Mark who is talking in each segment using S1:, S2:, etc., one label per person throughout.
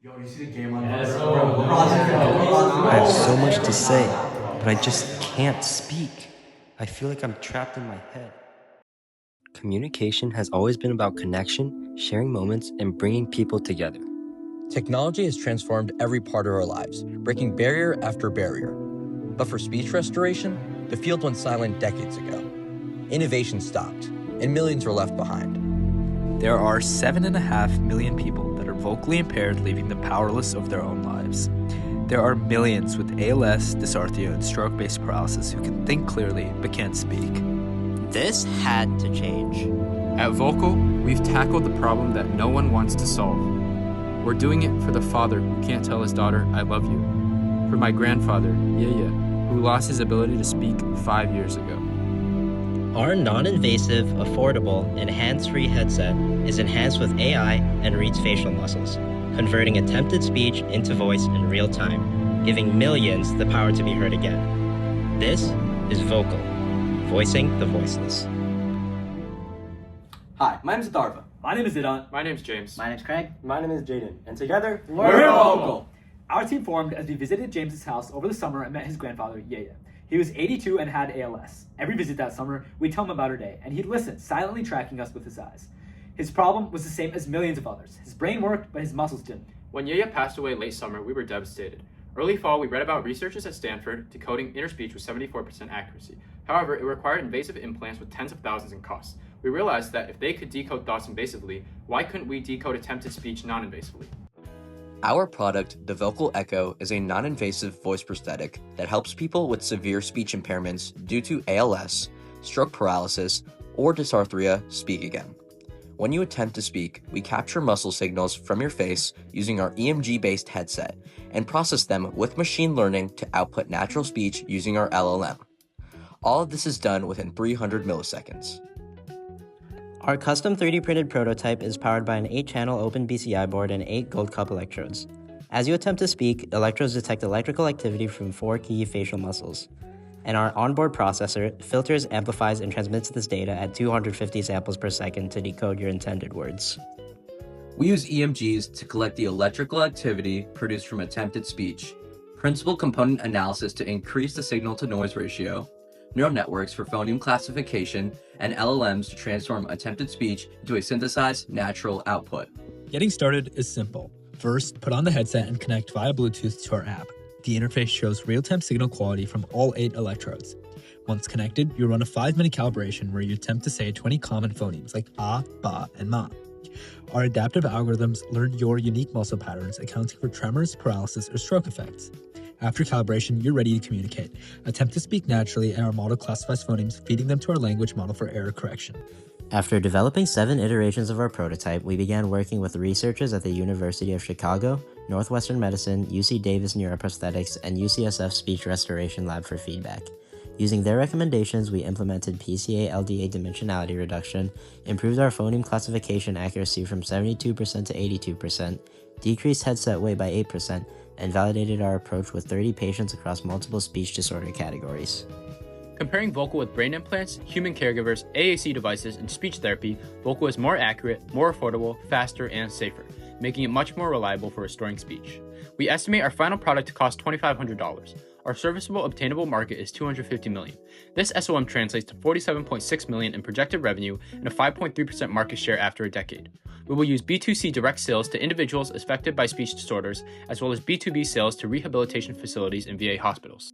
S1: Yo, you see the game on
S2: Yes,
S1: bro?
S2: bro.
S3: I have so much to say, but I just can't speak. I feel like I'm trapped in my head. Communication has always been about connection, sharing moments, and bringing people together.
S4: Technology has transformed every part of our lives, breaking barrier after barrier. But for speech restoration, the field went silent decades ago. Innovation stopped, and millions were left behind.
S5: There are 7.5 million people that are vocally impaired, leaving them powerless of their own lives. There are millions with ALS, dysarthria, and stroke-based paralysis who can think clearly but can't speak.
S6: This had to change.
S7: At Vocl, we've tackled the problem that no one wants to solve. We're doing it for the father who can't tell his daughter, "I love you." For my grandfather, Yeye, who lost his ability to speak 5 years ago.
S6: Our non-invasive, affordable, and hands-free headset is enhanced with AI and reads facial muscles, converting attempted speech into voice in real time, giving millions the power to be heard again. This is Vocl, voicing the voiceless.
S1: Hi, my name is Darva.
S2: My name is Idan.
S7: My name's James.
S8: My name's Craig.
S9: My name is Jaden, and together,
S2: We're Vocl. Our team formed as we visited James's house over the summer and met his grandfather, Yeye. He was 82 and had ALS. Every visit that summer, we'd tell him about our day, and he'd listen, silently tracking us with his eyes. His problem was the same as millions of others. His brain worked, but his muscles didn't.
S7: When Yeye passed away late summer, we were devastated. Early fall, we read about researchers at Stanford decoding inner speech with 74% accuracy. However, it required invasive implants with tens of thousands in costs. We realized that if they could decode thoughts invasively, why couldn't we decode attempted speech non-invasively?
S4: Our product, the Vocl Echo, is a non-invasive voice prosthetic that helps people with severe speech impairments due to ALS, stroke paralysis, or dysarthria speak again. When you attempt to speak, we capture muscle signals from your face using our EMG-based headset and process them with machine learning to output natural speech using our LLM. All of this is done within 300 milliseconds.
S6: Our custom 3D printed prototype is powered by an 8-channel open BCI board and 8 gold cup electrodes. As you attempt to speak, electrodes detect electrical activity from 4 key facial muscles. And our onboard processor filters, amplifies, and transmits this data at 250 samples per second to decode your intended words.
S4: We use EMGs to collect the electrical activity produced from attempted speech, principal component analysis to increase the signal-to-noise ratio, neural networks for phoneme classification, and LLMs to transform attempted speech into a synthesized, natural output.
S5: Getting started is simple. First, put on the headset and connect via Bluetooth to our app. The interface shows real-time signal quality from all 8 electrodes. Once connected, you run a 5-minute calibration where you attempt to say 20 common phonemes like ah, ba, and ma. Our adaptive algorithms learn your unique muscle patterns, accounting for tremors, paralysis, or stroke effects. After calibration, you're ready to communicate. Attempt to speak naturally, and our model classifies phonemes, feeding them to our language model for error correction.
S6: After developing 7 iterations of our prototype, we began working with researchers at the University of Chicago, Northwestern Medicine, UC Davis Neuroprosthetics, and UCSF Speech Restoration Lab for feedback. Using their recommendations, we implemented PCA-LDA dimensionality reduction, improved our phoneme classification accuracy from 72% to 82%, decreased headset weight by 8%, and validated our approach with 30 patients across multiple speech disorder categories.
S7: Comparing Vocl with brain implants, human caregivers, AAC devices, and speech therapy, Vocl is more accurate, more affordable, faster, and safer, making it much more reliable for restoring speech. We estimate our final product to cost $2,500. Our serviceable obtainable market is $250 million. This SOM translates to $47.6 million in projected revenue and a 5.3% market share after a decade. We will use B2C direct sales to individuals affected by speech disorders, as well as B2B sales to rehabilitation facilities and VA hospitals.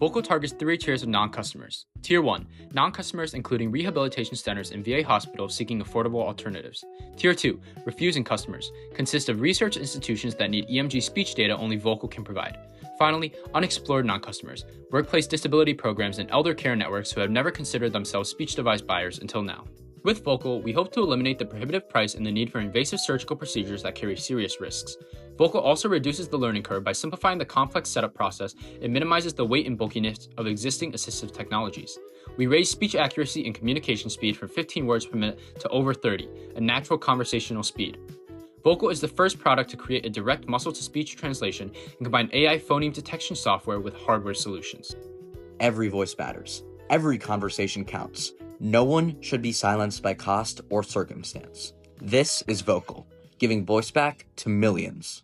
S7: Vocl targets 3 tiers of non-customers. Tier 1, non-customers including rehabilitation centers and VA hospitals seeking affordable alternatives. Tier 2, refusing customers, consist of research institutions that need EMG speech data only Vocl can provide. Finally, unexplored non-customers, workplace disability programs and elder care networks who have never considered themselves speech device buyers until now. With Vocl, we hope to eliminate the prohibitive price and the need for invasive surgical procedures that carry serious risks. Vocl also reduces the learning curve by simplifying the complex setup process and minimizes the weight and bulkiness of existing assistive technologies. We raise speech accuracy and communication speed from 15 words per minute to over 30, a natural conversational speed. Vocl is the first product to create a direct muscle-to-speech translation and combine AI phoneme detection software with hardware solutions.
S4: Every voice matters. Every conversation counts. No one should be silenced by cost or circumstance. This is Vocl, giving voice back to millions.